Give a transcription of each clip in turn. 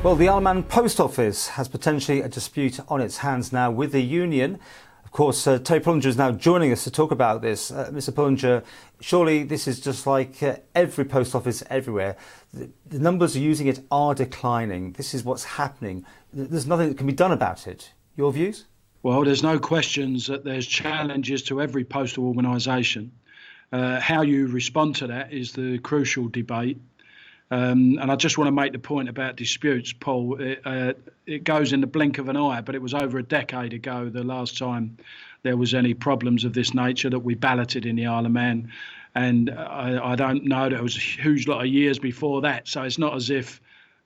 Well, the IoM Post Office has potentially a dispute on its hands now with the union. Of course, Terry Pullinger is now joining us to talk about this. Mr. Pullinger, surely this is just like every post office everywhere. The numbers using it are declining. This is what's happening. There's nothing that can be done about it. Your views? Well, there's no questions that there's challenges to every postal organisation. How you respond to that is the crucial debate. And I just want to make the point about disputes, Paul. It goes in the blink of an eye, but it was over a decade ago the last time there was any problems of this nature that we balloted in the Isle of Man. And I don't know, there was a huge lot of years before that. So it's not as if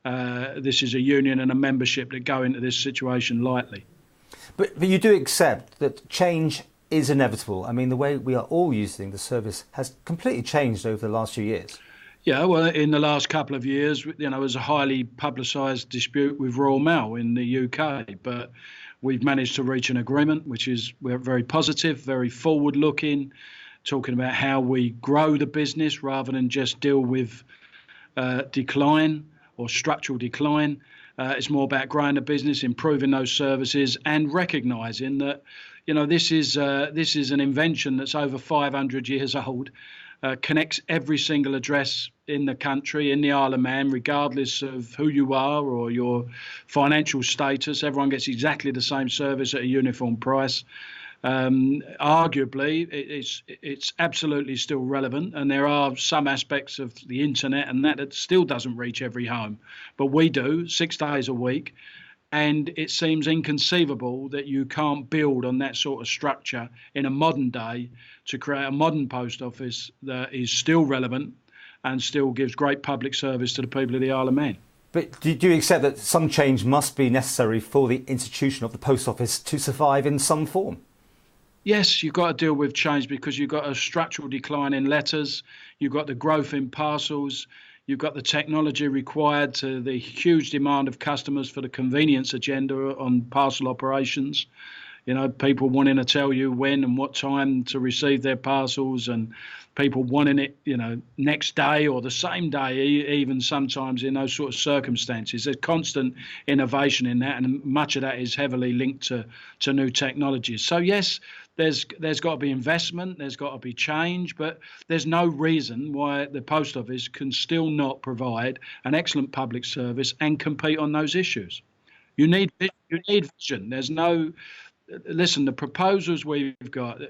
this is a union and a membership that go into this situation lightly. But you do accept that change is inevitable. I mean, the way we are all using the service has completely changed over the last few years. Yeah, well, in the last couple of years, there's a highly publicised dispute with Royal Mail in the UK, but we've managed to reach an agreement, we're very positive, very forward-looking, talking about how we grow the business rather than just deal with decline or structural decline. It's more about growing the business, improving those services, and recognising that, this is an invention that's over 500 years old. Connects every single address in the country, in the Isle of Man, regardless of who you are or your financial status. Everyone gets exactly the same service at a uniform price. Arguably, it's absolutely still relevant, and there are some aspects of the internet and that still doesn't reach every home. But we do, 6 days a week. And it seems inconceivable that you can't build on that sort of structure in a modern day to create a modern post office that is still relevant and still gives great public service to the people of the Isle of Man. But do you accept that some change must be necessary for the institution of the post office to survive in some form? Yes, you've got to deal with change because you've got a structural decline in letters, you've got the growth in parcels, you've got the technology required to the huge demand of customers for the convenience agenda on parcel operations. People wanting to tell you when and what time to receive their parcels, and people wanting it, next day or the same day, even sometimes in those sort of circumstances. There's constant innovation in that, and much of that is heavily linked to new technologies. So yes, there's got to be investment, there's got to be change, but there's no reason why the post office can still not provide an excellent public service and compete on those issues. You need vision. There's no. Listen, the proposals we've got,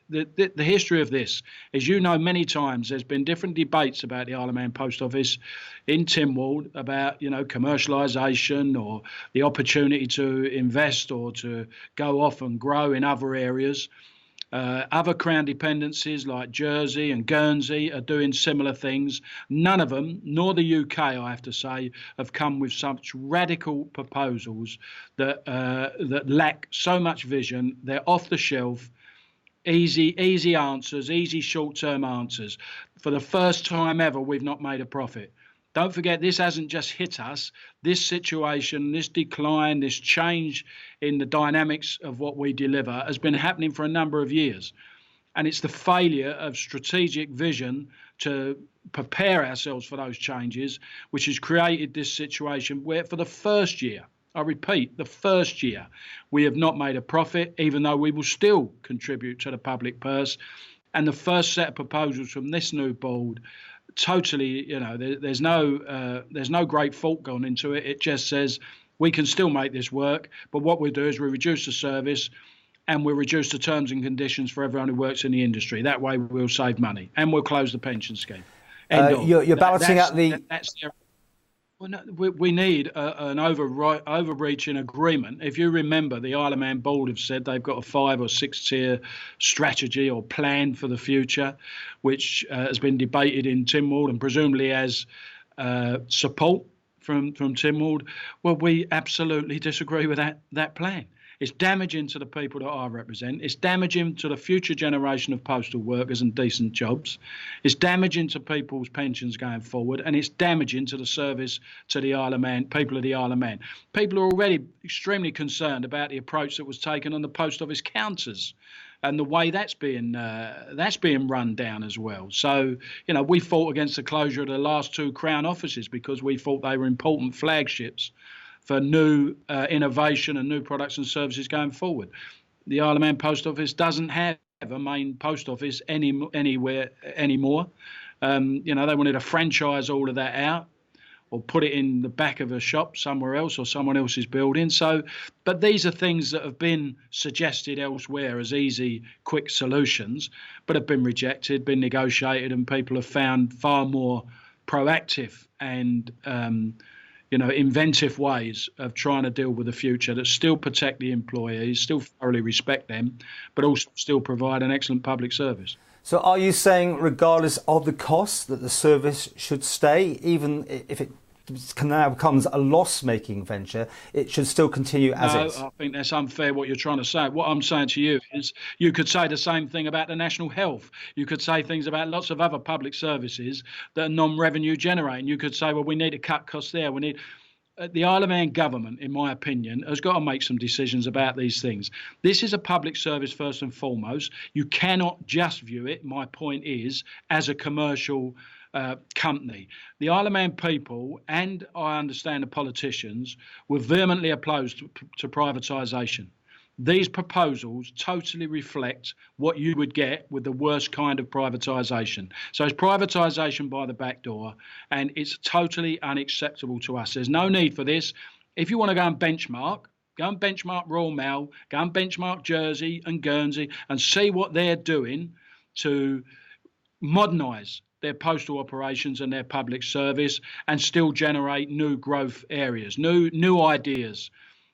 the history of this is, many times there's been different debates about the Isle of Man Post Office in Tynwald about, commercialisation or the opportunity to invest or to go off and grow in other areas. Other Crown dependencies like Jersey and Guernsey are doing similar things. None of them, nor the UK, I have to say, have come with such radical proposals that lack so much vision. They're off the shelf, easy answers, easy short-term answers. For the first time ever, we've not made a profit. Don't forget, this hasn't just hit us. This situation, this decline, this change in the dynamics of what we deliver has been happening for a number of years. And it's the failure of strategic vision to prepare ourselves for those changes, which has created this situation where for the first year, I repeat, the first year, we have not made a profit, even though we will still contribute to the public purse. And the first set of proposals from this new board, totally, there's no great thought gone into it. It just says we can still make this work, but what we'll do is we reduce the service and we'll reduce the terms and conditions for everyone who works in the industry. That way we'll save money and we'll close the pension scheme. You're balloting out the... Well, no, we need an overreaching agreement. If you remember, the Isle of Man board have said they've got a 5 or 6 tier strategy or plan for the future, which has been debated in Tynwald and presumably has support from Tynwald. Well, we absolutely disagree with that plan. It's damaging to the people that I represent. It's damaging to the future generation of postal workers and decent jobs. It's damaging to people's pensions going forward, and it's damaging to the service to the Isle of Man, people of the Isle of Man. People are already extremely concerned about the approach that was taken on the post office counters. and the way that's being run down as well. So, we fought against the closure of the last two Crown offices because we thought they were important flagships for new innovation and new products and services going forward. The Isle of Man Post Office doesn't have a main post office anywhere anymore. They wanted to franchise all of that out or put it in the back of a shop somewhere else or someone else's building. So, but these are things that have been suggested elsewhere as easy, quick solutions, but have been rejected, been negotiated, and people have found far more proactive and inventive ways of trying to deal with the future that still protect the employees, still thoroughly respect them, but also still provide an excellent public service. So are you saying, regardless of the cost, that the service should stay, even if it now becomes a loss-making venture, it should still continue as is? I think that's unfair what you're trying to say. What I'm saying to you is you could say the same thing about the national health. You could say things about lots of other public services that are non-revenue generating. You could say, well, we need to cut costs there. The Isle of Man government, in my opinion, has got to make some decisions about these things. This is a public service first and foremost. You cannot just view it, my point is, as a commercial company. The Isle of Man people, and I understand the politicians, were vehemently opposed to privatisation. These proposals totally reflect what you would get with the worst kind of privatisation. So it's privatisation by the back door, and it's totally unacceptable to us. There's no need for this. If you want to go and benchmark Royal Mail, go and benchmark Jersey and Guernsey and see what they're doing to modernise their postal operations and their public service and still generate new growth areas, new ideas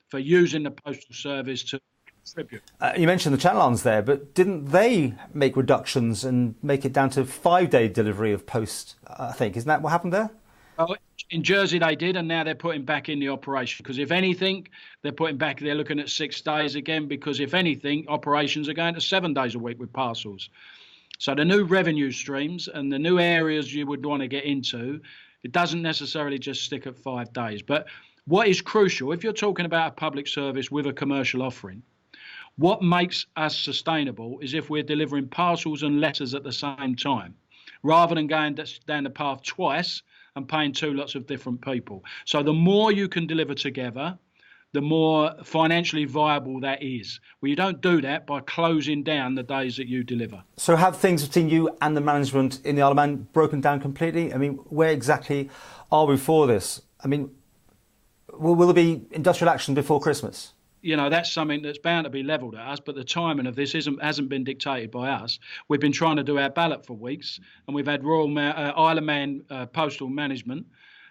for using the postal service to contribute. You mentioned the Channel Islands there, but didn't they make reductions and make it down to 5-day delivery of post, I think? Isn't that what happened there? Well, in Jersey they did, and now they're putting back in the operation. Because if anything, they're looking at 6 days again, because if anything, operations are going to 7 days a week with parcels. So the new revenue streams and the new areas you would want to get into, it doesn't necessarily just stick at 5 days. But what is crucial, if you're talking about a public service with a commercial offering, what makes us sustainable is if we're delivering parcels and letters at the same time, rather than going down the path twice and paying 2 lots of different people. So the more you can deliver together, the more financially viable that is. Well, you don't do that by closing down the days that you deliver. So have things between you and the management in the Isle of Man broken down completely? I mean, where exactly are we for this? I mean, will there be industrial action before Christmas? That's something that's bound to be levelled at us, but the timing of this hasn't been dictated by us. We've been trying to do our ballot for weeks, and we've had Isle of Man postal management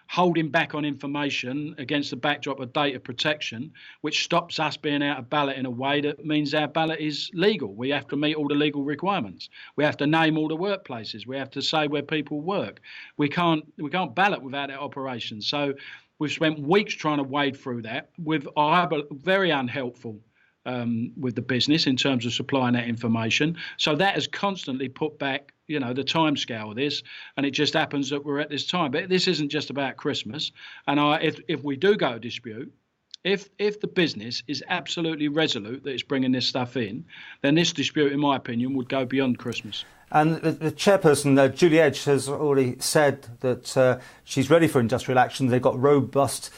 holding back on information against the backdrop of data protection, which stops us being able to ballot in a way that means our ballot is legal. We have to meet all the legal requirements. We have to name all the workplaces. We have to say where people work. We can't ballot without that operation. So we've spent weeks trying to wade through that with very unhelpful with the business in terms of supplying that information. So that has constantly put back the timescale of this, and it just happens that we're at this time. But this isn't just about Christmas. And if we do go to dispute, if the business is absolutely resolute that it's bringing this stuff in, then this dispute, in my opinion, would go beyond Christmas. And the chairperson, Julie Edge, has already said that she's ready for industrial action. They've got robust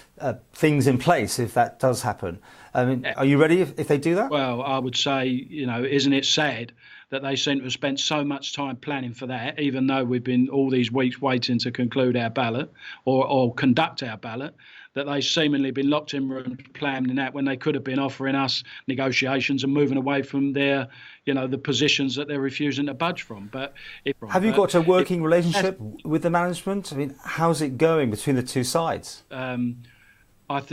things in place if that does happen. I mean, are you ready if they do that? Well, I would say, isn't it sad that they seem to have spent so much time planning for that, even though we've been all these weeks waiting to conclude our ballot or conduct our ballot, that they seemingly been locked in rooms planning that when they could have been offering us negotiations and moving away from their, the positions that they're refusing to budge from. But have you got a working relationship with the management? I mean, how's it going between the two sides?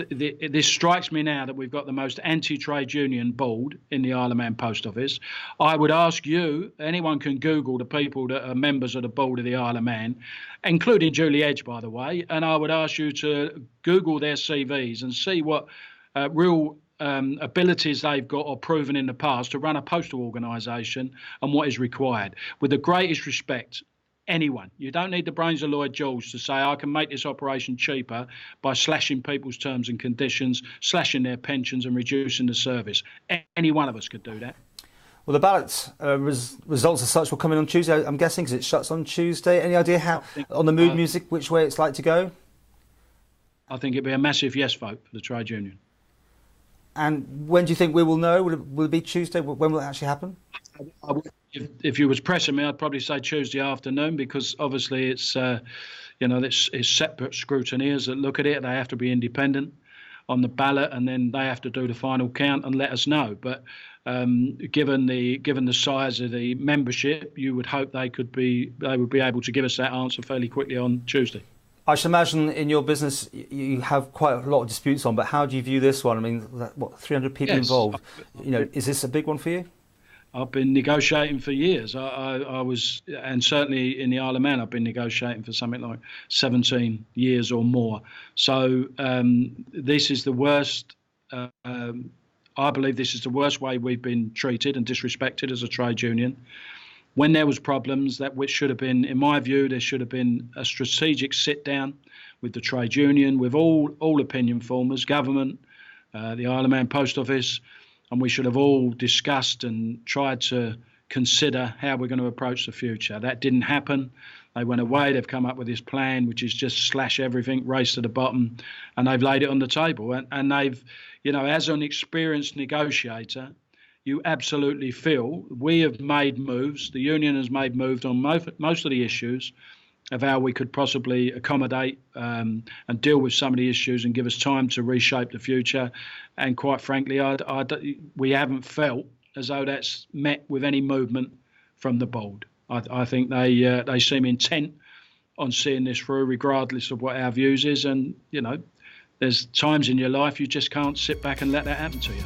This strikes me now that we've got the most anti-trade union board in the Isle of Man Post Office. I would ask you, anyone can Google the people that are members of the board of the Isle of Man, including Julie Edge, by the way, and I would ask you to Google their CVs and see what real abilities they've got or proven in the past to run a postal organisation and what is required. With the greatest respect, anyone. You don't need the brains of Lloyd George to say, I can make this operation cheaper by slashing people's terms and conditions, slashing their pensions and reducing the service. Any one of us could do that. Well, the ballot results as such will come in on Tuesday, I'm guessing, because it shuts on Tuesday. Any idea how, on the mood music, which way it's like to go? I think it'd be a massive yes vote for the trade union. And when do you think we will know? Will it be Tuesday? When will it actually happen? If you was pressing me, I'd probably say Tuesday afternoon, because obviously it's, it's separate scrutineers that look at it. They have to be independent on the ballot, and then they have to do the final count and let us know. But given the size of the membership, you would hope they would be able to give us that answer fairly quickly on Tuesday. I should imagine in your business you have quite a lot of disputes on, but how do you view this one? I mean, 300 people involved. Is this a big one for you? I've been negotiating for years. I was, and certainly in the Isle of Man, I've been negotiating for something like 17 years or more. So this is the worst. I believe this is the worst way we've been treated and disrespected as a trade union. When there was problems, which should have been, in my view, there should have been a strategic sit down with the trade union, with all opinion formers, government, the Isle of Man Post Office, and we should have all discussed and tried to consider how we're going to approach the future. That didn't happen. They went away. They've come up with this plan, which is just slash everything, race to the bottom, and they've laid it on the table. And they've, as an experienced negotiator, you absolutely feel we have made moves. The union has made moves on most of the issues of how we could possibly accommodate and deal with some of the issues and give us time to reshape the future. And quite frankly, we haven't felt as though that's met with any movement from the board. I think they seem intent on seeing this through, regardless of what our views is. And, there's times in your life you just can't sit back and let that happen to you.